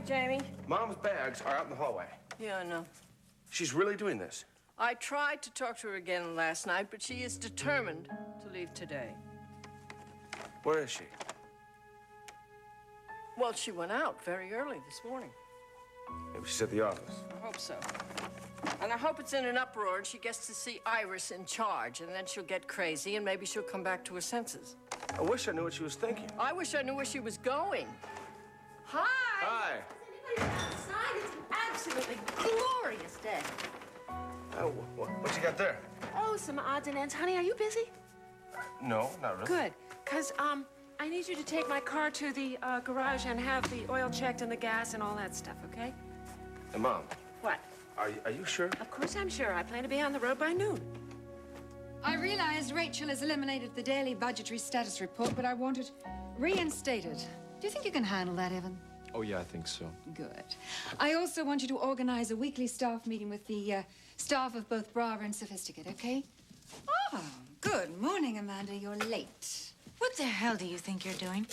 right, Jamie. Mom's bags are out in the hallway. Yeah, I know. She's really doing this. I tried to talk to her again last night, but she is determined to leave today. Where is she? Well, she went out very early this morning. Maybe she's at the office. I hope so. And I hope it's in an uproar and she gets to see Iris in charge, and then she'll get crazy and maybe she'll come back to her senses. I wish I knew what she was thinking. I wish I knew where she was going. Hi! Hi. Is anybody outside? It's an absolutely glorious day. Oh, what you got there? Oh, some odds and ends. Honey, are you busy? No, not really. Good, because, I need you to take my car to the garage and have the oil checked and the gas and all that stuff, okay? Hey, Mom, What? are you sure? Of course I'm sure. I plan to be on the road by noon. I realize Rachel has eliminated the daily budgetary status report, but I want it reinstated. Do you think you can handle that, Evan? Oh, yeah, I think so. Good. I also want you to organize a weekly staff meeting with the staff of both Brava and Sophisticate, okay? Oh, good morning, Amanda. You're late. What the hell do you think you're doing?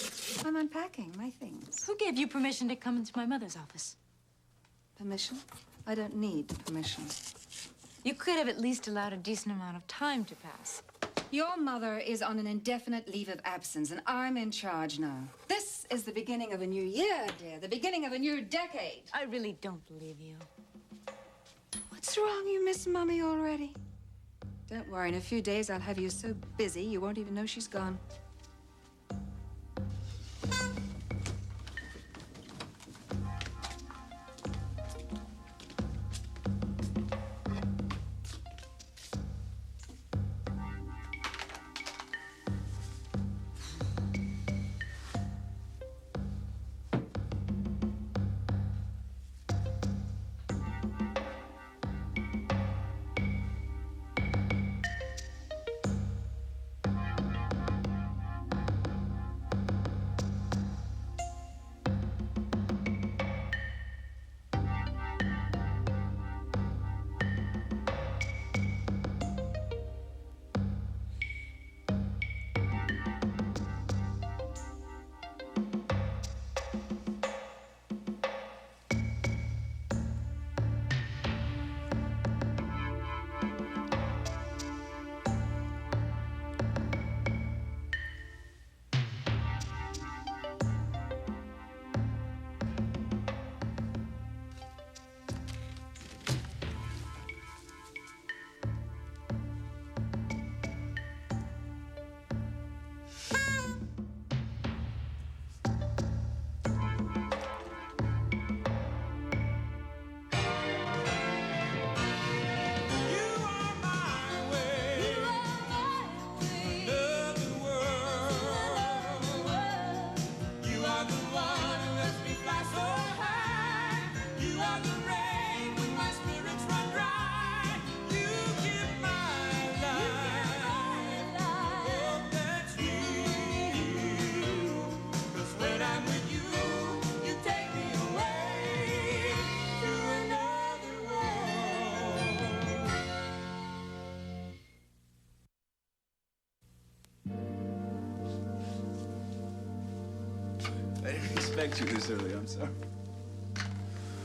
I'm unpacking my things. Who gave you permission to come into my mother's office? Permission? I don't need permission. You could have at least allowed a decent amount of time to pass. Your mother is on an indefinite leave of absence, and I'm in charge now. This is the beginning of a new year, dear. The beginning of a new decade. I really don't believe you. What's wrong? You miss Mommy already? Don't worry. In a few days, I'll have you so busy, you won't even know she's gone. I didn't expect you this early. I'm sorry.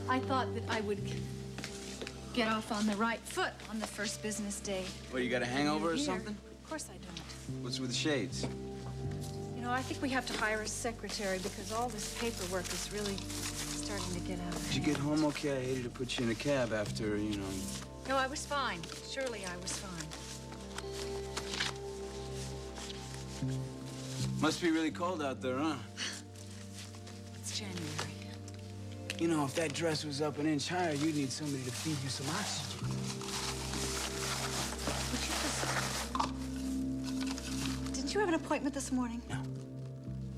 I thought that I would get off on the right foot on the first business day. Well, you got a hangover or Here. something? Of course I don't. What's with the shades? You know, I think we have to hire a secretary because all this paperwork is really starting to get out of Did you get home okay? I hated to put you in a cab after, you know. No, I was fine. Surely I was fine. Must be really cold out there, huh? It's January. You know, if that dress was up an inch higher, you'd need somebody to feed you some oxygen. Didn't you have an appointment this morning? No.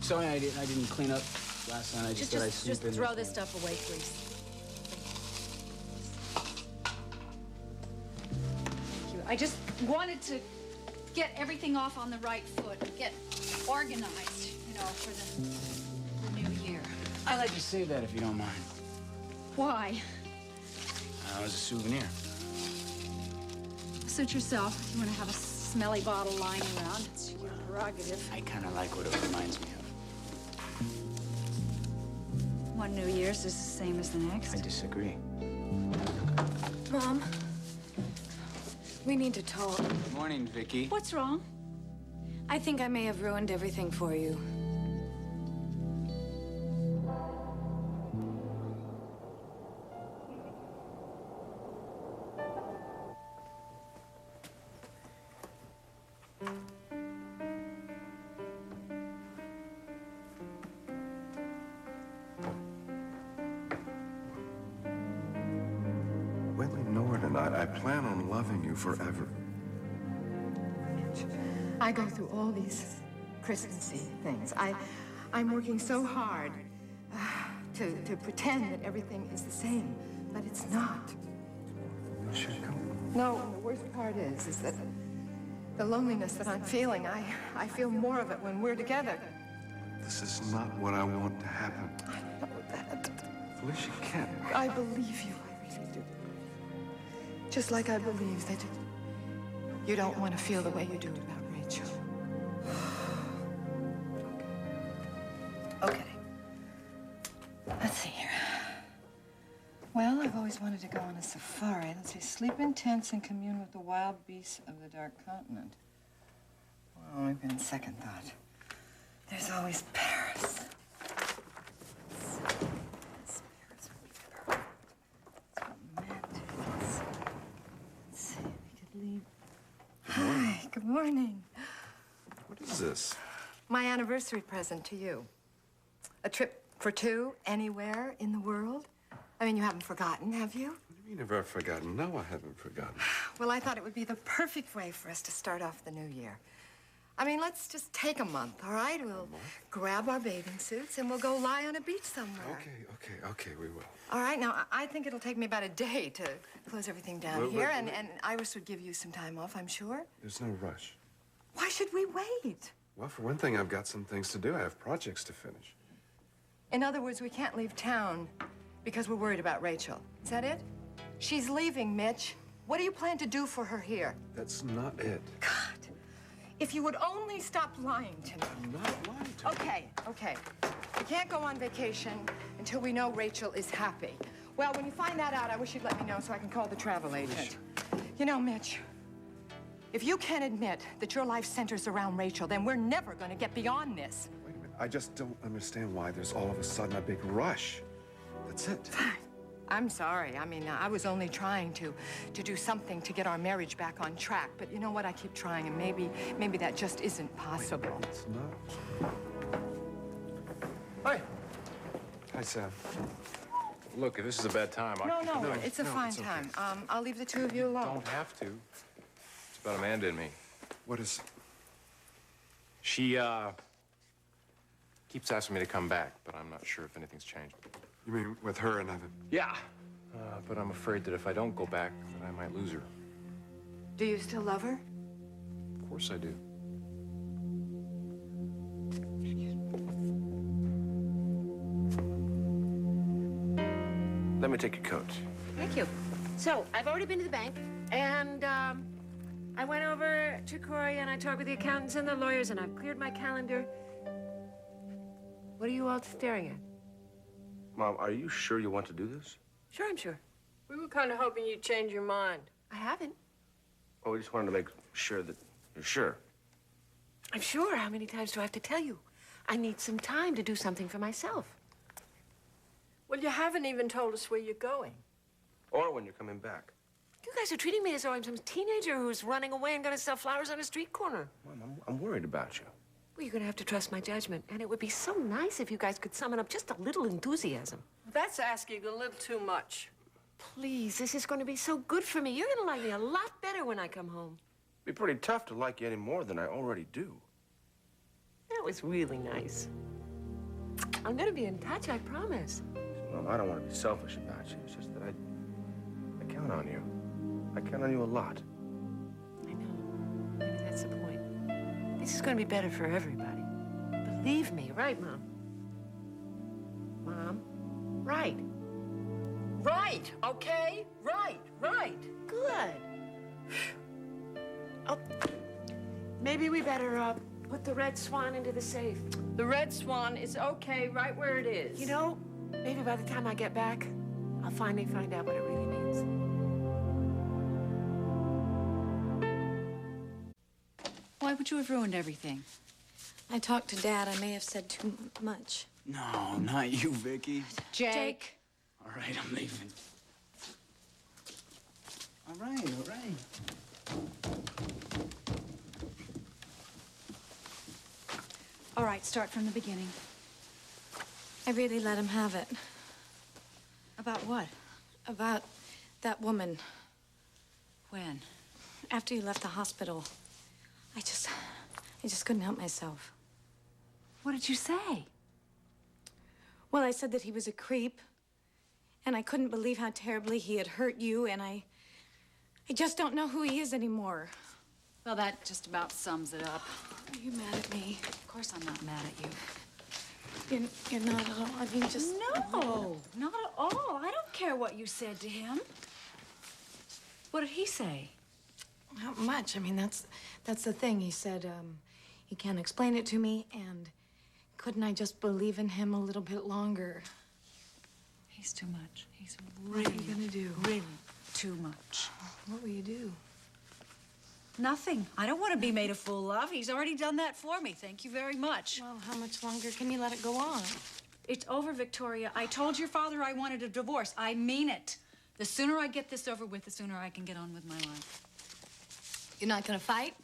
Sorry, I didn't clean up last night. I just thought I'd sleep in. Just throw this stuff away, please. Thank you. I just wanted to get everything off on the right foot, get organized, you know, for the new year. I'd like to save that if you don't mind. Why? As a souvenir. Suit yourself. If you want to have a smelly bottle lying around, it's your prerogative. I kind of like what it reminds me of. One New Year's is the same as the next. I disagree. Mom, we need to talk. Good morning, Vicky. What's wrong? I think I may have ruined everything for you. Whether you know it or not, I plan on loving you forever. I go through all these Christmassy things. I'm working so hard to pretend that everything is the same, but it's not. No, and the worst part is that the loneliness that I'm feeling, I feel more of it when we're together. This is not what I want to happen. I know that. Felicia can't. I believe you, I really do. Just like I believe that you don't want to feel the way you do about Rachel. Okay. Let's see here. Well, I've always wanted to go on a safari. Let's see, sleep in tents and commune with the wild beasts of the Dark Continent. Well, maybe on second thought. There's always Paris. Paris would be perfect. That's what Matt did. Let's see, we could leave. Hi, good morning. What is this? My anniversary present to you. A trip for two, anywhere in the world. I mean, you haven't forgotten, have you? What do you mean, have I forgotten? No, I haven't forgotten. Well, I thought it would be the perfect way for us to start off the new year. I mean, let's just take a month, all right? We'll grab our bathing suits and we'll go lie on a beach somewhere. Okay, we will. All right, now, I think it'll take me about a day to close everything down Wait, here, wait. and Iris would give you some time off, I'm sure. There's no rush. Why should we wait? Well, for one thing, I've got some things to do. I have projects to finish. In other words, we can't leave town because we're worried about Rachel. Is that it? She's leaving, Mitch. What do you plan to do for her here? That's not it. God, if you would only stop lying to me. I'm not lying to you. Okay. We can't go on vacation until we know Rachel is happy. Well, when you find that out, I wish you'd let me know so I can call the travel agent. You know, Mitch, if you can't admit that your life centers around Rachel, then we're never going to get beyond this. Wait a minute. I just don't understand why there's all of a sudden a big rush. That's it. I'm sorry. I mean, I was only trying to do something to get our marriage back on track. But you know what? I keep trying, and maybe that just isn't possible. It's not. Hi. Hi, Sam. Look, if this is a bad time, No, it's a fine time. I'll leave the two of you alone. Don't have to. It's about Amanda and me. What is... She, keeps asking me to come back, but I'm not sure if anything's changed. You mean with her and Evan? Yeah. But I'm afraid that if I don't go back, that I might lose her. Do you still love her? Of course I do. Let me take your coat. Thank you. So, I've already been to the bank, and I went over to Corey and I talked with the accountants and the lawyers, and I've cleared my calendar. What are you all staring at? Mom, are you sure you want to do this? Sure, I'm sure. We were kind of hoping you'd change your mind. I haven't. Oh, we just wanted to make sure that you're sure. I'm sure. How many times do I have to tell you? I need some time to do something for myself. Well, you haven't even told us where you're going. Or when you're coming back. You guys are treating me as though I'm some teenager who's running away and gonna sell flowers on a street corner. Mom, I'm worried about you. Well, you're gonna have to trust my judgment, and it would be so nice if you guys could summon up just a little enthusiasm. That's asking a little too much. Please, this is going to be so good for me. You're gonna like me a lot better when I come home. It'd be pretty tough to like you any more than I already do. That was really nice. I'm gonna be in touch, I promise. Mom, I don't want to be selfish about you. It's just that I count on you. I count on you a lot. I know. Maybe that's the point. This is gonna be better for everybody. Believe me, right, Mom? Mom? Right. Right, okay? Right. Good. Oh, maybe we better put the Red Swan into the safe. The Red Swan is okay right where it is. You know, Maybe by the time I get back, I'll finally find out what it really means. Why would you have ruined everything? I talked to Dad. I may have said too much. No, not you, Vicky. Jake. All right, I'm leaving. All right. All right, start from the beginning. I really let him have it. About what? About that woman. When? After you left the hospital, I just couldn't help myself. What did you say? Well, I said that he was a creep, and I couldn't believe how terribly he had hurt you, and I just don't know who he is anymore. Well, that just about sums it up. Are you mad at me? Of course I'm not mad at you. You're not at all. I mean, just... No, not at all. I don't care what you said to him. What did he say? Not much. I mean, that's the thing. He said, he can't explain it to me, and couldn't I just believe in him a little bit longer? He's too much. He's What are you gonna do? really too much. What will you do? Nothing. I don't want to be made a fool of. He's already done that for me. Thank you very much. Well, how much longer can you let it go on? It's over, Victoria. I told your father I wanted a divorce. I mean it. The sooner I get this over with, the sooner I can get on with my life. You're not gonna fight?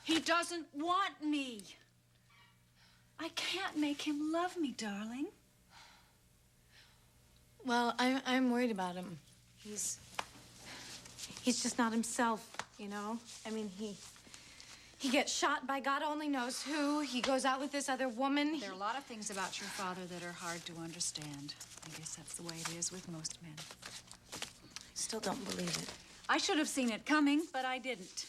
He doesn't want me. I can't make him love me, darling. Well, I'm worried about him. He's just not himself, you know? I mean, he gets shot by God only knows who. He goes out with this other woman. There are a lot of things about your father that are hard to understand. I guess that's the way it is with most men. I still don't believe it. I should have seen it coming, but I didn't.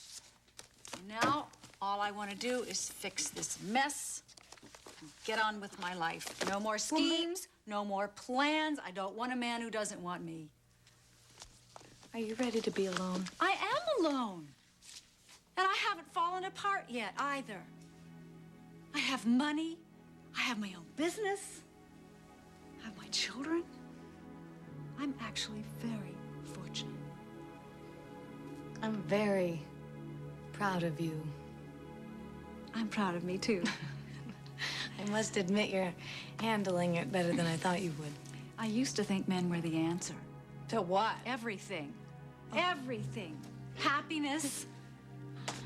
And now, all I want to do is fix this mess and get on with my life. No more schemes, no more plans. I don't want a man who doesn't want me. Are you ready to be alone? I am alone. And I haven't fallen apart yet, either. I have money. I have my own business. I have my children. I'm actually very fortunate. I'm very proud of you. I'm proud of me, too. I must admit you're handling it better than I thought you would. I used to think men were the answer. To what? Everything. Everything. Happiness.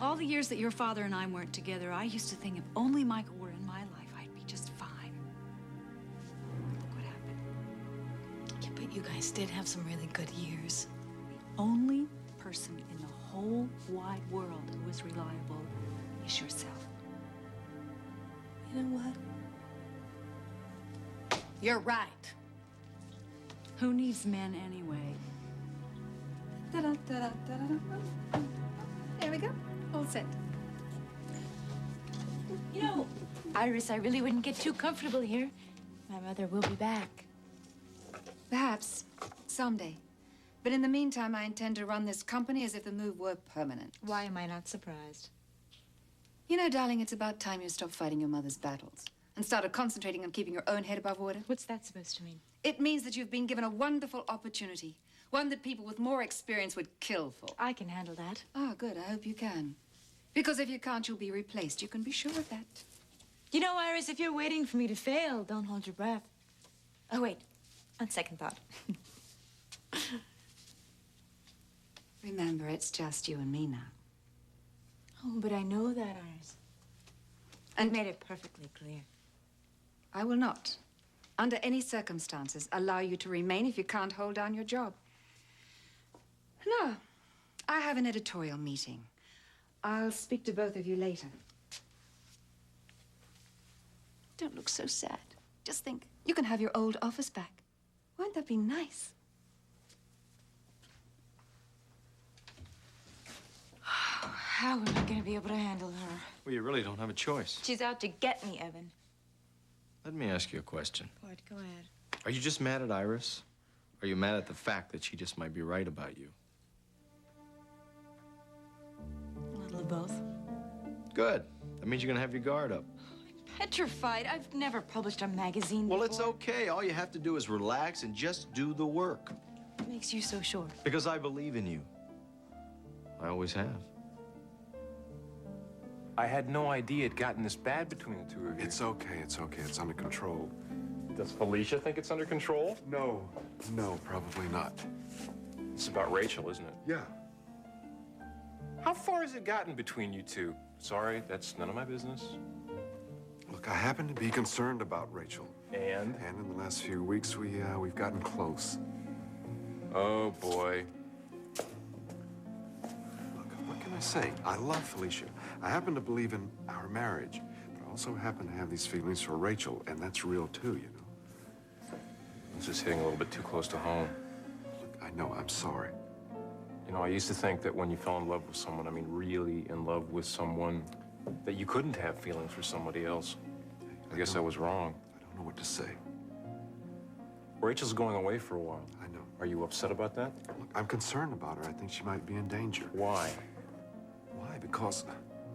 All the years that your father and I weren't together, I used to think if only Michael were in my life, I'd be just fine. Look what happened. Yeah, but you guys did have some really good years. The only person in the whole wide world who was reliable is yourself. You know what? You're right. Who needs men anyway? Da-da-da-da-da-da. There we go. All set. You know, Iris, I really wouldn't get too comfortable here. My mother will be back. Perhaps someday. But in the meantime, I intend to run this company as if the move were permanent. Why am I not surprised? You know, darling, it's about time you stopped fighting your mother's battles and started concentrating on keeping your own head above water. What's that supposed to mean? It means that you've been given a wonderful opportunity, one that people with more experience would kill for. I can handle that. Ah, good. I hope you can. Because if you can't, you'll be replaced. You can be sure of that. You know, Iris, if you're waiting for me to fail, don't hold your breath. Oh, wait. On second thought. Remember, it's just you and me now. Oh, but I know that, Iris. And I made it perfectly clear. I will not, under any circumstances, allow you to remain if you can't hold down your job. Now, I have an editorial meeting. I'll speak to both of you later. Don't look so sad. Just think, you can have your old office back. Won't that be nice? How am I going to be able to handle her? Well, you really don't have a choice. She's out to get me, Evan. Let me ask you a question. What? Go ahead. Are you just mad at Iris? Or are you mad at the fact that she just might be right about you? A little of both. Good. That means you're gonna have your guard up. petrified. I've never published a magazine Well, before. it's okay. All you have to do is relax and just do the work. What makes you so sure? Because I believe in you. I always have. I had no idea it gotten this bad between the two of you. It's okay, it's okay. It's under control. Does Felicia think it's under control? No, probably not. It's about Rachel, isn't it? Yeah. How far has it gotten between you two? Sorry, that's none of my business. Look, I happen to be concerned about Rachel. And? And in the last few weeks, we've gotten close. Oh, boy. Look, what can I say? I love Felicia. I happen to believe in our marriage, but I also happen to have these feelings for Rachel, and that's real too, you know. This is hitting a little bit too close to home. Look, I know, I'm sorry. You know, I used to think that when you fell in love with someone, I mean really in love with someone, that you couldn't have feelings for somebody else. I guess I was wrong. I don't know what to say. Rachel's going away for a while. I know. Are you upset about that? Look, I'm concerned about her. I think she might be in danger. Why? Why? Because,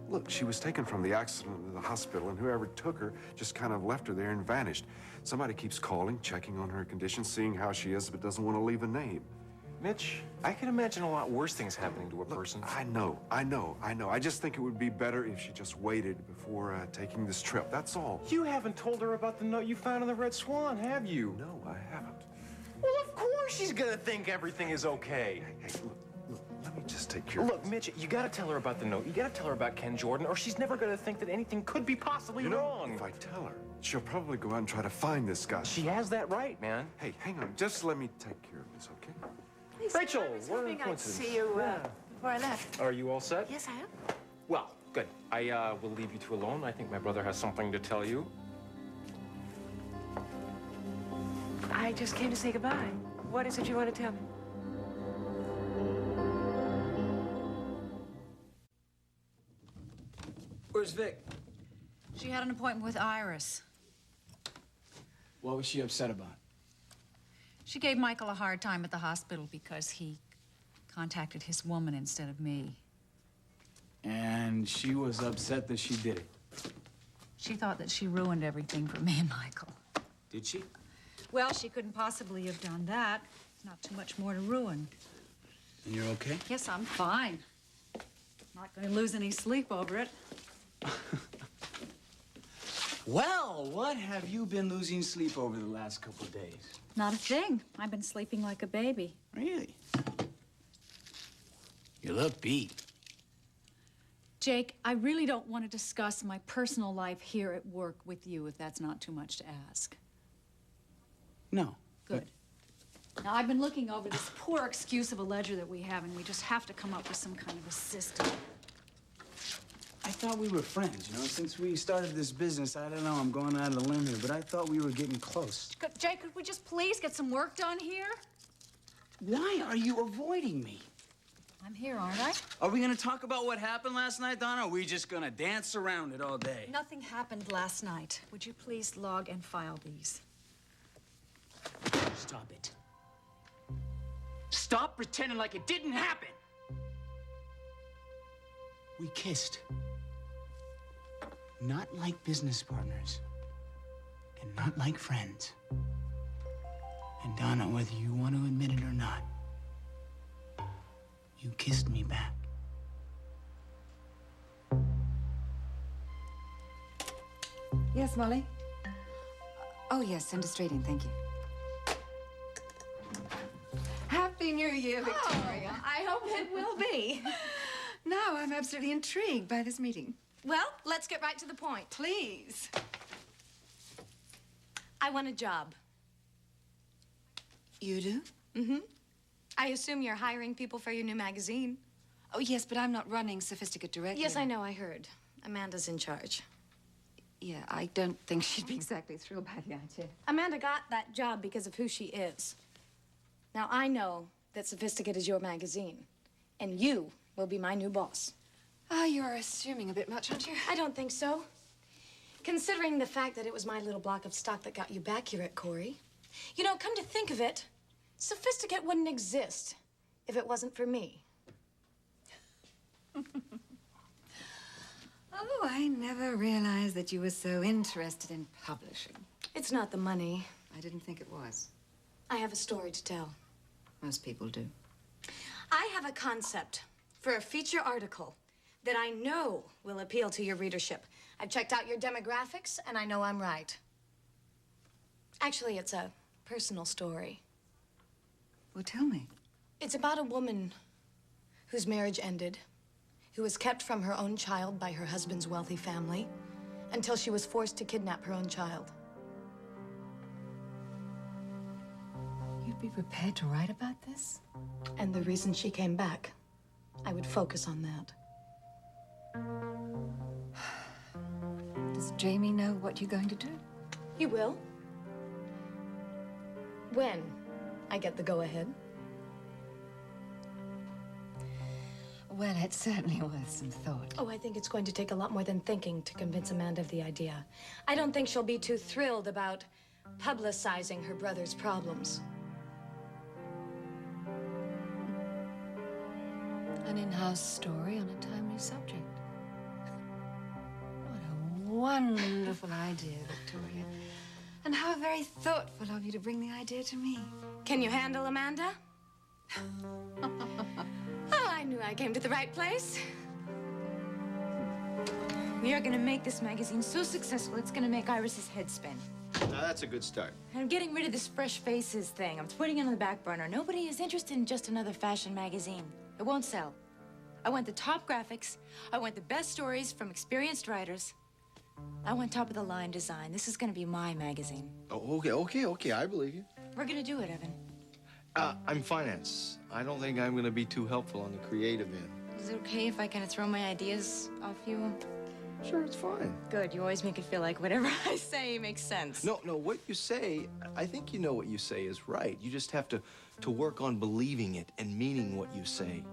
look, she was taken from the accident to the hospital, and whoever took her just kind of left her there and vanished. Somebody keeps calling, checking on her condition, seeing how she is, but doesn't want to leave a name. Mitch, I can imagine a lot worse things happening to a person. I know. I just think it would be better if she just waited before taking this trip. That's all. You haven't told her about the note you found in the Red Swan, have you? No, I haven't. Well, of course she's gonna think everything is okay. Hey, look, let me just take care of Look, this. Mitch, you gotta tell her about the note. You gotta tell her about Ken Jordan, or she's never gonna think that anything could be possibly wrong. If I tell her, she'll probably go out and try to find this guy. She has that right, man. Hey, hang on. Just let me take care of this, okay? Rachel, I was what a hoping I'd coincidence. see you before I left. Are you all set? Yes, I am. Well, good. I will leave you two alone. I think my brother has something to tell you. I just came to say goodbye. What is it you want to tell me? Where's Vic? She had an appointment with Iris. What was she upset about? She gave Michael a hard time at the hospital because he contacted his woman instead of me. And she was upset that she did it. She thought that she ruined everything for me and Michael. Did she? Well, she couldn't possibly have done that. Not too much more to ruin. And you're okay? Yes, I'm fine. Not going to lose any sleep over it. Well, what have you been losing sleep over the last couple of days? Not a thing. I've been sleeping like a baby. Really? You look beat. Jake, I really don't want to discuss my personal life here at work with you, if that's not too much to ask. No. Good. Now, I've been looking over this poor excuse of a ledger that we have, and we just have to come up with some kind of a system. I thought we were friends, you know? Since we started this business, I don't know, I'm going out of the limb here, but I thought we were getting close. Jake, could we just please get some work done here? Why are you avoiding me? I'm here, aren't I? Are we gonna talk about what happened last night, Donna, or are we just gonna dance around it all day? Nothing happened last night. Would you please log and file these? Stop it. Stop pretending like it didn't happen. We kissed. Not like business partners. And not like friends. And Donna, whether you want to admit it or not, you kissed me back. Yes, Molly? Oh, yes, send it straight in, thank you. Happy New Year, Victoria. I hope it will be. Now I'm absolutely intrigued by this meeting. Well, let's get right to the point. Please. I want a job. You do? Mm-hmm. I assume you're hiring people for your new magazine. Oh, yes, but I'm not running Sophisticate directly. Yes, I know, I heard. Amanda's in charge. Yeah, I don't think she'd be exactly thrilled by the idea. Amanda got that job because of who she is. Now, I know that Sophisticate is your magazine, and you will be my new boss. Ah, you're assuming a bit much, aren't you? I don't think so. Considering the fact that it was my little block of stock that got you back here at Corey. You know, come to think of it, Sophisticate wouldn't exist if it wasn't for me. Oh, I never realized that you were so interested in publishing. It's not the money. I didn't think it was. I have a story to tell. Most people do. I have a concept for a feature article that I know will appeal to your readership. I've checked out your demographics, and I know I'm right. Actually, it's a personal story. Well, tell me. It's about a woman whose marriage ended, who was kept from her own child by her husband's wealthy family until she was forced to kidnap her own child. You'd be prepared to write about this? And the reason she came back, I would focus on that. Does Jamie know what you're going to do? He will. When I get the go-ahead. Well, it's certainly worth some thought. Oh, I think it's going to take a lot more than thinking to convince Amanda of the idea. I don't think she'll be too thrilled about publicizing her brother's problems. An in-house story on a timely subject. What a wonderful idea, Victoria. And how very thoughtful of you to bring the idea to me. Can you handle Amanda? Oh, I knew I came to the right place. We are gonna make this magazine so successful, it's gonna make Iris's head spin. Now, that's a good start. I'm getting rid of this fresh faces thing. I'm putting it on the back burner. Nobody is interested in just another fashion magazine. It won't sell. I want the top graphics. I want the best stories from experienced writers. I want top-of-the-line design. This is gonna be my magazine. Oh, okay, I believe you. We're gonna do it, Evan. I'm finance. I don't think I'm gonna be too helpful on the creative end. Is it okay if I kind of throw my ideas off you? Sure, it's fine. Good. You always make it feel like whatever I say makes sense. No, what you say, I think you know what you say is right. You just have to work on believing it and meaning what you say.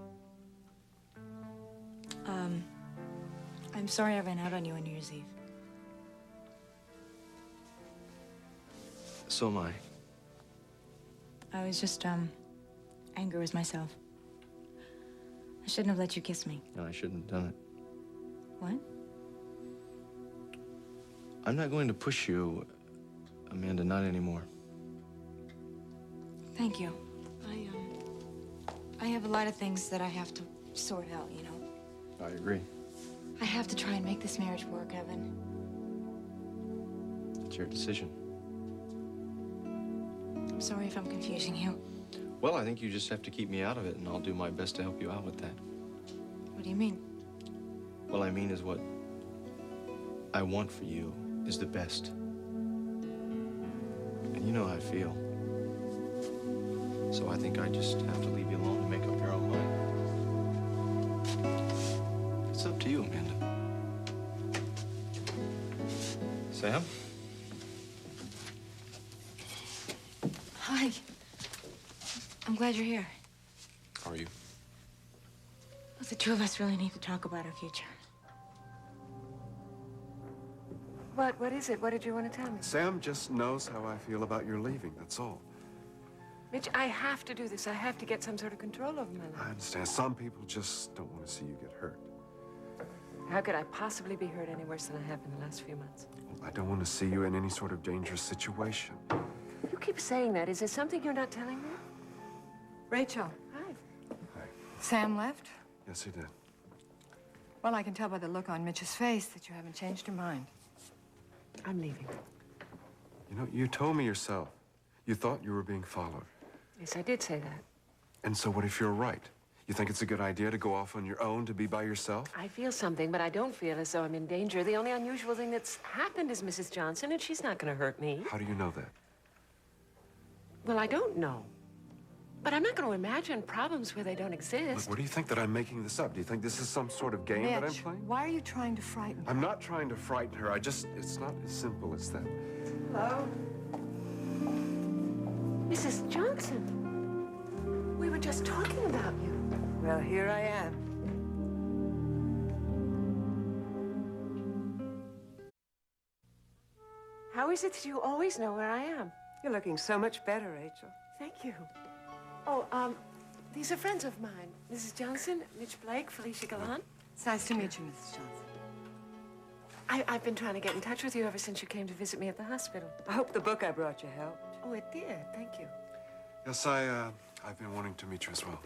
I'm sorry I ran out on you on New Year's Eve. So am I. I was just, angry with myself. I shouldn't have let you kiss me. No, I shouldn't have done it. What? I'm not going to push you, Amanda, not anymore. Thank you. I have a lot of things that I have to sort out, you know. I agree. I have to try and make this marriage work, Evan. It's your decision. I'm sorry if I'm confusing you. Well, I think you just have to keep me out of it, and I'll do my best to help you out with that. What do you mean? What I mean is what I want for you is the best. And you know how I feel. So I think I just have to leave you alone and make up your own mind. It's up to you, Amanda. Sam? Hi. I'm glad you're here. How are you? Well, the two of us really need to talk about our future. What is it? What did you want to tell me? Sam just knows how I feel about your leaving, that's all. Mitch, I have to do this. I have to get some sort of control over my I life. understand. Some people just don't want to see you get hurt. How could I possibly be hurt any worse than I have in the last few months? Well, I don't want to see you in any sort of dangerous situation. You keep saying that. Is there something you're not telling me? Rachel. Hi. Hi. Sam left? Yes, he did. Well, I can tell by the look on Mitch's face that you haven't changed your mind. I'm leaving. You know, you told me yourself. You thought you were being followed. Yes, I did say that. And so what if you're right? You think it's a good idea to go off on your own, to be by yourself? I feel something, but I don't feel as though I'm in danger. The only unusual thing that's happened is Mrs. Johnson, and she's not going to hurt me. How do you know that? Well, I don't know. But I'm not going to imagine problems where they don't Look, exist. what do you think that I'm making this up? Do you think this is some sort of game that I'm Mitch, playing? why are you trying to frighten her? I'm not trying to frighten her. It's not as simple as that. Hello? Mrs. Johnson, we were just talking about you. Well, here I am. How is it that you always know where I am? You're looking so much better, Rachel. Thank you. Oh, these are friends of mine. Mrs. Johnson, Mitch Blake, Felicia Gallant. It's nice to meet you, Mrs. Johnson. I've been trying to get in touch with you ever since you came to visit me at the hospital. I hope the book I brought you helped. Oh, it did. Thank you. Yes, I've been wanting to meet you as well.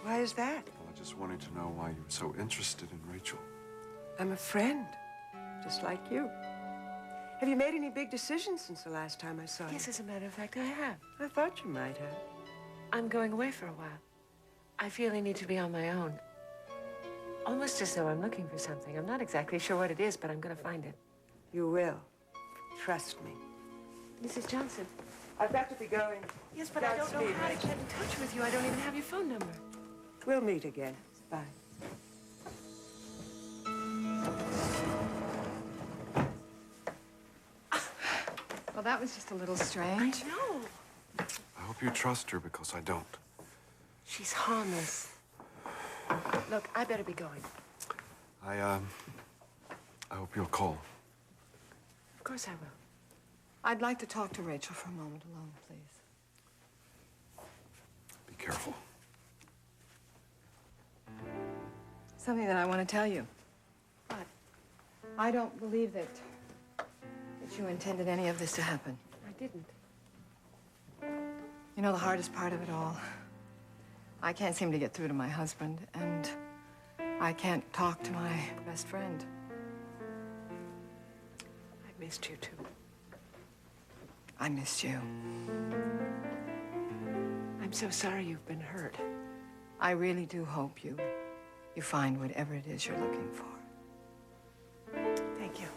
Why is that? Well, I just wanted to know why you were so interested in Rachel. I'm a friend, just like you. Have you made any big decisions since the last time I saw you? Yes, as a matter of fact, I have. I thought you might have. I'm going away for a while. I feel I need to be on my own. Almost as though I'm looking for something. I'm not exactly sure what it is, but I'm going to find it. You will. Trust me. Mrs. Johnson. I've got to be going. Yes, but I don't know how to get in touch with you. I don't even have your phone number. We'll meet again. Bye. Well, that was just a little strange. I know. I hope you trust her because I don't. She's harmless. Look, I better be going. I hope you'll call. Of course I will. I'd like to talk to Rachel for a moment alone, please. Be careful. Something that I want to tell you. What? I don't believe that you intended any of this to happen. I didn't. You know, the hardest part of it all, I can't seem to get through to my husband, and I can't talk to my best friend. I missed you, too. I missed you. I'm so sorry you've been hurt. I really do hope you find whatever it is you're looking for. Thank you.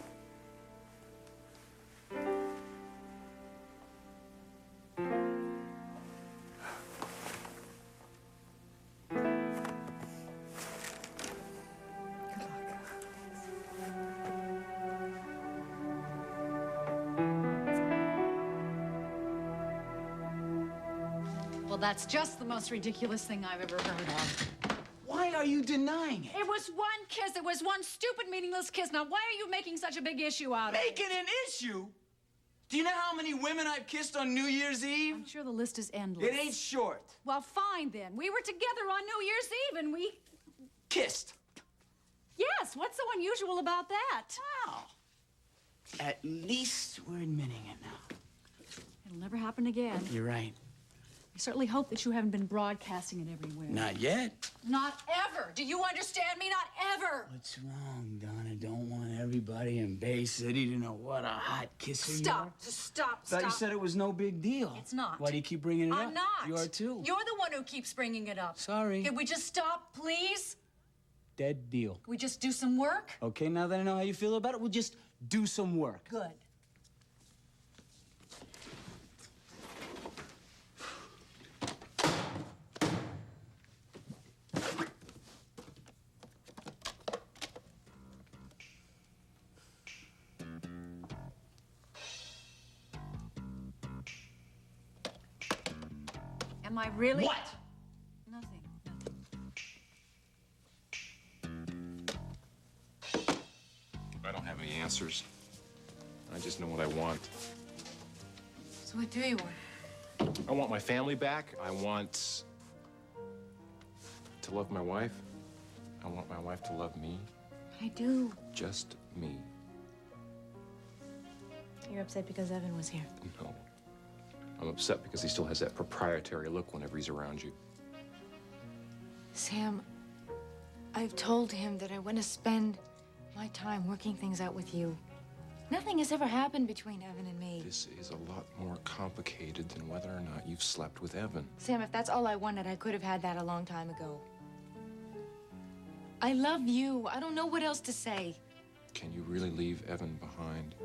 Well, that's just the most ridiculous thing I've ever heard of. Why are you denying it? It was one kiss. It was one stupid, meaningless kiss. Now, why are you making such a big issue out of it? Making an issue? Do you know how many women I've kissed on New Year's Eve? I'm sure the list is endless. It ain't short. Well, fine then. We were together on New Year's Eve and we... Kissed. Yes, what's so unusual about that? Wow. At least we're admitting it now. It'll never happen again. You're right. I certainly hope that you haven't been broadcasting it everywhere. Not yet. Not ever. Do you understand me? Not ever. What's wrong, Donna? Don't want everybody in Bay City to know what a hot kisser you are? Stop. Just stop. Thought you said it was no big deal. It's not. Why do you keep bringing it up? I'm not. You are too. You're the one who keeps bringing it up. Sorry. Can we just stop, please? Dead deal. We just do some work? Okay, now that I know how you feel about it, we'll just do some work. Good. Am I really? What? Nothing. I don't have any answers. I just know what I want. So what do you want? I want my family back. I want to love my wife. I want my wife to love me. I do. Just me. You're upset because Evan was here. No. I'm upset because he still has that proprietary look whenever he's around you. Sam, I've told him that I want to spend my time working things out with you. Nothing has ever happened between Evan and me. This is a lot more complicated than whether or not you've slept with Evan. Sam, if that's all I wanted, I could have had that a long time ago. I love you. I don't know what else to say. Can you really leave Evan behind?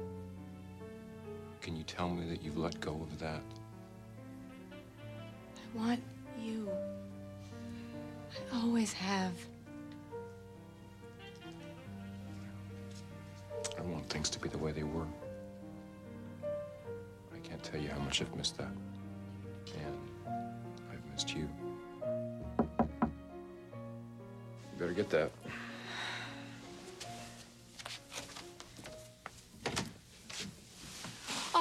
Can you tell me that you've let go of that? I want you. I always have. I want things to be the way they were. I can't tell you how much I've missed that. And I've missed you. You better get that.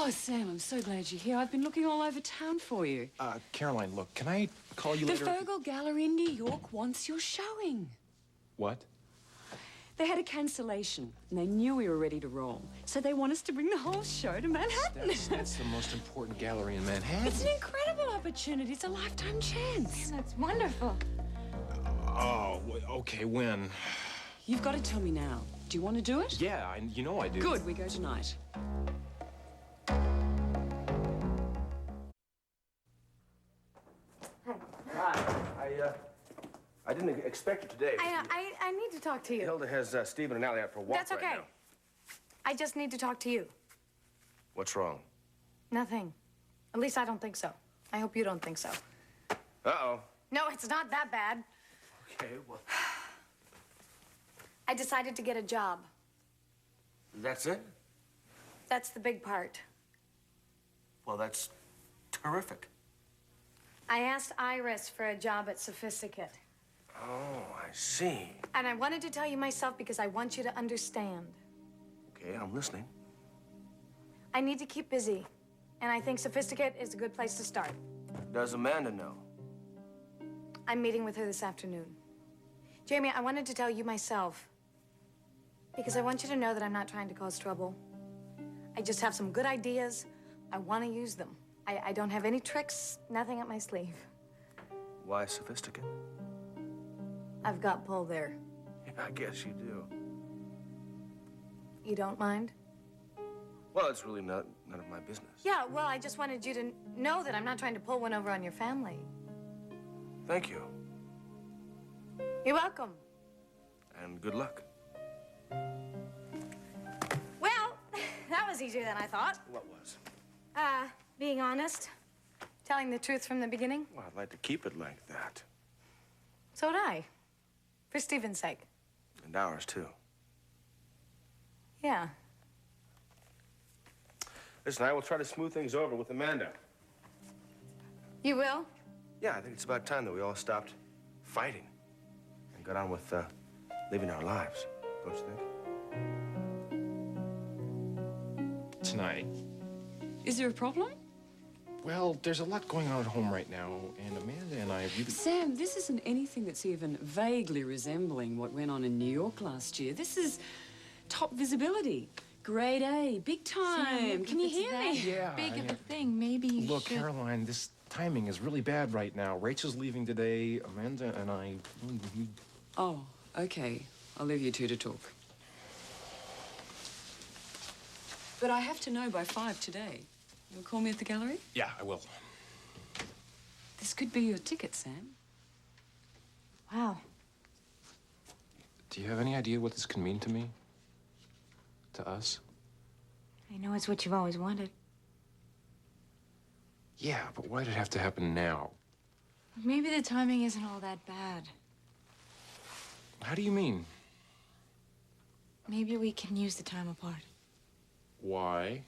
Oh, Sam, I'm so glad you're here. I've been looking all over town for you. Caroline, look, can I call you The later? Vogel Gallery in New York wants your showing. What? They had a cancellation, and they knew we were ready to roll. So they want us to bring the whole show to Manhattan. That's the most important gallery in Manhattan. It's an incredible opportunity. It's a lifetime chance. That's wonderful. Oh, okay, when? You've got to tell me now. Do you want to do it? Yeah, you know I do. Good, we go tonight. Hi. I didn't expect you today. I need to talk to you. Hilda has Stephen and Allie out for a walk That's okay. right now. I just need to talk to you. What's wrong? Nothing. At least I don't think so. I hope you don't think so. Uh-oh. No, it's not that bad. Okay, well, I decided to get a job. that's it? That's the big part. Well, that's terrific. I asked Iris for a job at Sophisticate. Oh, I see. And I wanted to tell you myself because I want you to understand. Okay, I'm listening. I need to keep busy. And I think Sophisticate is a good place to start. Does Amanda know? I'm meeting with her this afternoon. Jamie, I wanted to tell you myself. Because I want you to know that I'm not trying to cause trouble. I just have some good ideas. I want to use them. I don't have any tricks, nothing up my sleeve. Why Sophisticate? I've got pull there. Yeah, I guess you do. You don't mind? Well, it's really none of my business. Yeah, well, I just wanted you to know that I'm not trying to pull one over on your family. Thank you. You're welcome. And good luck. Well, that was easier than I thought. What was? Being honest. Telling the truth from the beginning. Well, I'd like to keep it like that. So would I. For Stephen's sake. And ours, too. Yeah. Listen, I will try to smooth things over with Amanda. You will? Yeah, I think it's about time that we all stopped fighting and got on with living our lives. Don't you think? Tonight. Is there a problem? Well, there's a lot going on at home right now, and Amanda and I really... Sam, this isn't anything that's even vaguely resembling what went on in New York last year. This is top visibility. Grade A, big time. Can you hear me? Yeah. Big of a thing. Maybe you Look, should. Caroline, this timing is really bad right now. Rachel's leaving today. Amanda and I... Oh, okay. I'll leave you two to talk. But I have to know by 5 today. You'll call me at the gallery? Yeah, I will. This could be your ticket, Sam. Wow. Do you have any idea what this can mean to me? To us? I know it's what you've always wanted. Yeah, but why'd it have to happen now? Maybe the timing isn't all that bad. How do you mean? Maybe we can use the time apart. Why?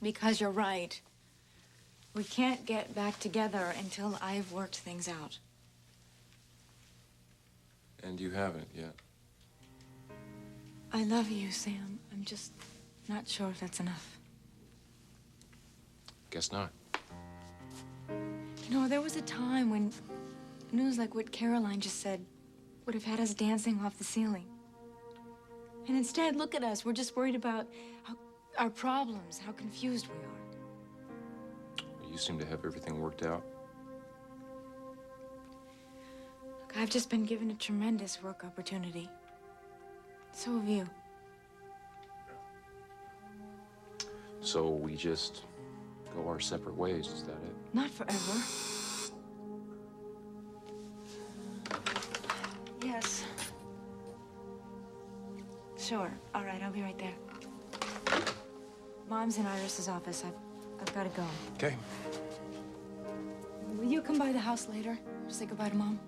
Because you're right. We can't get back together until I've worked things out. And you haven't yet. I love you, Sam. I'm just not sure if that's enough. Guess not. You know, there was a time when news like what Caroline just said would have had us dancing off the ceiling. And instead, look at us. We're just worried about our problems, how confused we are. You seem to have everything worked out. Look, I've just been given a tremendous work opportunity. So have you. So we just go our separate ways, is that it? Not forever. Yes. Sure. All right, I'll be right there. Mom's in Iris's office. I've got to go. Okay. Will you come by the house later? Say goodbye to Mom?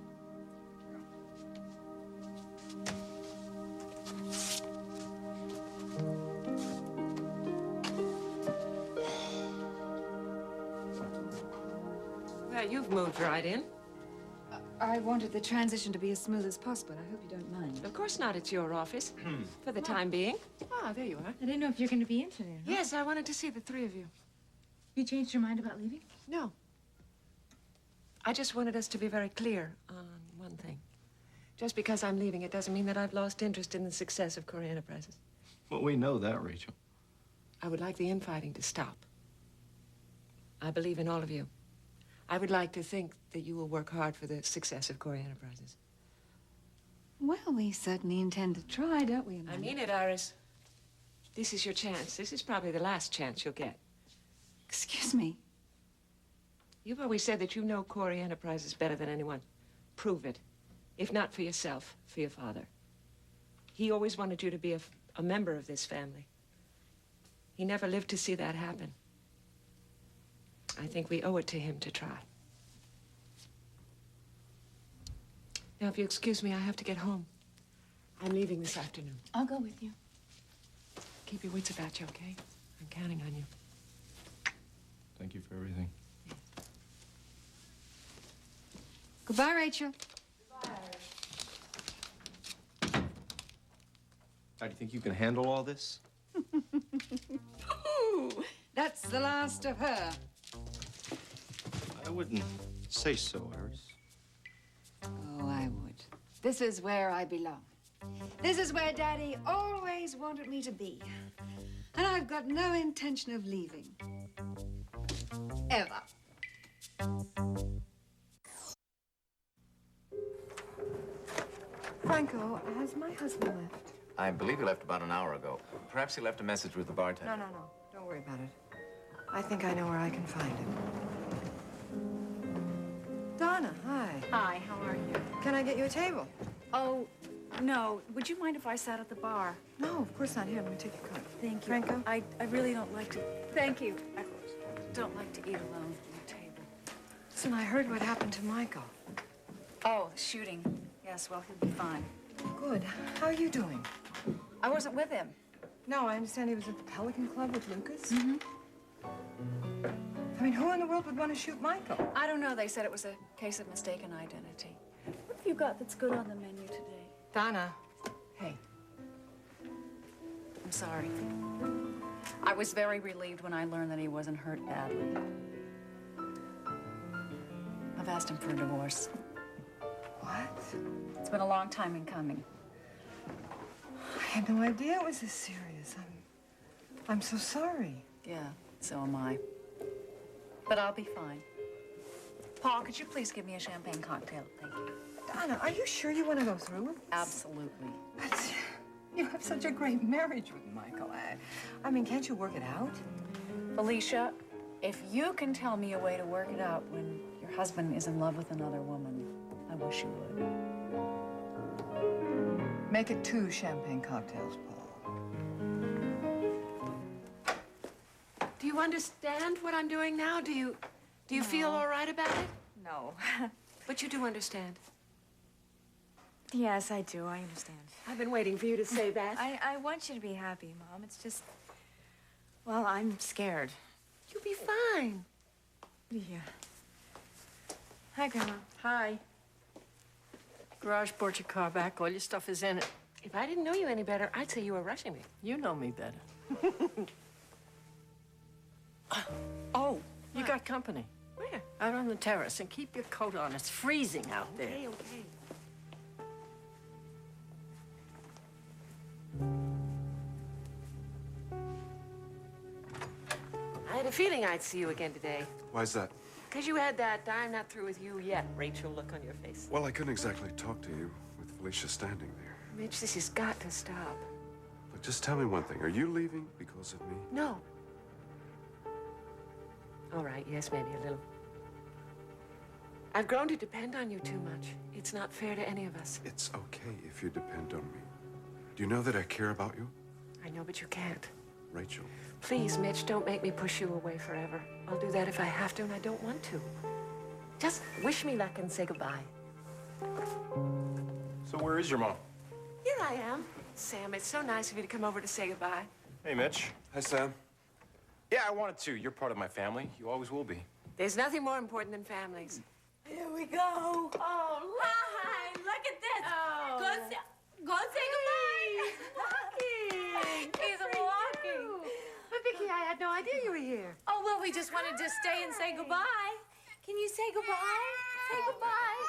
Well, you've moved right in. I wanted the transition to be as smooth as possible. I hope you don't mind. Of course not. It's your office. For the time being. Ah, there you are. I didn't know if you were going to be in today. Huh? Yes, I wanted to see the three of you. You changed your mind about leaving? No. I just wanted us to be very clear on one thing. Just because I'm leaving, it doesn't mean that I've lost interest in the success of Corey Enterprises. Well, we know that, Rachel. I would like the infighting to stop. I believe in all of you. I would like to think that you will work hard for the success of Corey Enterprises. Well, we certainly intend to try, don't we, Amanda? I mean it, Iris. This is your chance. This is probably the last chance you'll get. Excuse me. You've always said that you know Corey Enterprises better than anyone. Prove it. If not for yourself, for your father. He always wanted you to be a member of this family. He never lived to see that happen. I think we owe it to him to try. Now, if you excuse me, I have to get home. I'm leaving this afternoon. I'll go with you. Keep your wits about you, okay? I'm counting on you. Thank you for everything. Goodbye, Rachel. How do you think you can handle all this? Ooh, that's the last of her. I wouldn't say so, Iris. Oh, I would. This is where I belong. This is where Daddy always wanted me to be. And I've got no intention of leaving. Ever. Franco, has my husband left? I believe he left about an hour ago. Perhaps he left a message with the bartender. No. Don't worry about it. I think I know where I can find him. Donna, hi. Hi, how are you? Can I get you a table? Oh, no. Would you mind if I sat at the bar? No, of course not. Here, let me take your coat. Thank you. Franco? I really don't like to... Thank you. I don't like to eat alone at the table. Listen, I heard what happened to Michael. Oh, the shooting. Yes, well, he'll be fine. Good. How are you doing? I wasn't with him. No, I understand he was at the Pelican Club with Lucas. I mean, who in the world would want to shoot Michael? I don't know. They said it was a case of mistaken identity. What have you got that's good on the menu today? Donna. Hey. I'm sorry. I was very relieved when I learned that he wasn't hurt badly. I've asked him for a divorce. What? It's been a long time in coming. I had no idea it was this serious. I'm so sorry. Yeah, so am I. But I'll be fine. Paul, could you please give me a champagne cocktail? Thank you. Donna, are you sure you want to go through with this? Absolutely. But you have such a great marriage with Michael. I mean, can't you work it out? Felicia, if you can tell me a way to work it out when your husband is in love with another woman, I wish you would. Make it 2 champagne cocktails, Paul. Do you understand what I'm doing now? Do you feel all right about it? No. But you do understand. Yes, I do. I understand. I've been waiting for you to say that. I want you to be happy, Mom. It's just... Well, I'm scared. You'll be fine. Yeah. Hi, Grandma. Hi. Garage brought your car back. All your stuff is in it. If I didn't know you any better, I'd say you were rushing me. You know me better. Oh, you got company. Where? Out on the terrace. And keep your coat on. It's freezing out there. Okay. I had a feeling I'd see you again today. Why's that? Because you had that I'm not through with you yet, Rachel, look on your face. Well, I couldn't exactly talk to you with Felicia standing there. Mitch, this has got to stop. Look, just tell me one thing. Are you leaving because of me? No. All right, yes, maybe a little. I've grown to depend on you too much. It's not fair to any of us. It's okay if you depend on me. Do you know that I care about you? I know, but you can't. Rachel. Please, Mitch, don't make me push you away forever. I'll do that if I have to, and I don't want to. Just wish me luck and say goodbye. So where is your mom? Here I am. Sam, it's so nice of you to come over to say goodbye. Hey, Mitch. Hi, Sam. Yeah, I wanted to. You're part of my family. You always will be. There's nothing more important than families. Here we go. Oh, hi. Look at this. Oh. Go and say goodbye. He's walking. But, Vicky, I had no idea you were here. Oh, well, we just wanted to stay and say goodbye. Can you say goodbye? Say goodbye.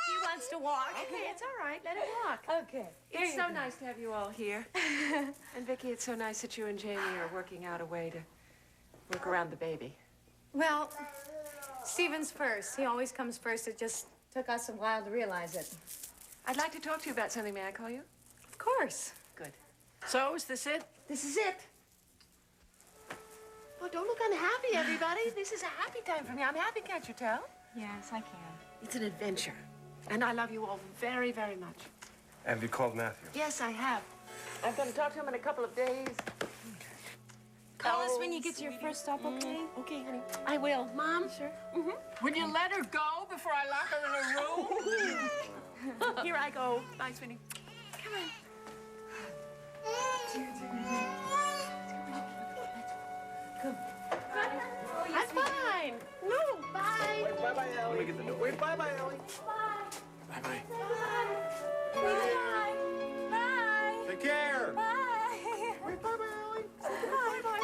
Do you want wants to walk. Okay, it's all right. Let him walk. Okay. It's so nice to have you all here. And Vicki, it's so nice that you and Jamie are working out a way to work around the baby. Well, Stephen's first. He always comes first. It just took us a while to realize it. I'd like to talk to you about something. May I call you? Of course. Good. So, is this it? This is it. Oh, don't look unhappy, everybody. This is a happy time for me. I'm happy, can't you tell? Yes, I can. It's an adventure. And I love you all very, very much. Have you called Matthew? Yes, I have. I'm going to talk to him in a couple of days. Call us when you get to your first stop, okay? Okay, honey. I will. Mom? Sure. Will you let her go before I lock her in her room? Here I go. Bye, sweetie. Come on. Come. I'm fine. No, bye. Wait, bye-bye, Ellie. Let me get the door. Wait, bye-bye, Ellie. Bye. Bye-bye. Bye. Bye. Take care. Bye. Wait, bye-bye, Ellie. Bye.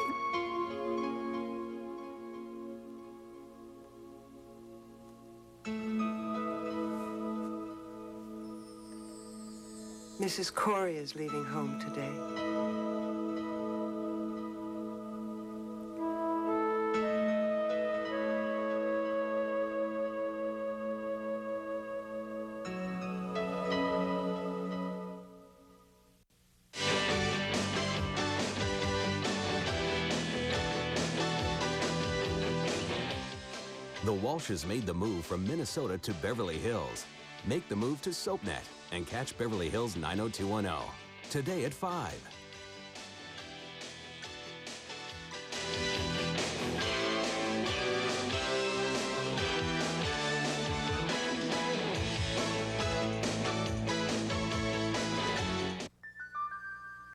Mrs. Corey is leaving home today. The Walshes made the move from Minnesota to Beverly Hills. Make the move to SoapNet and catch Beverly Hills 90210 today at 5.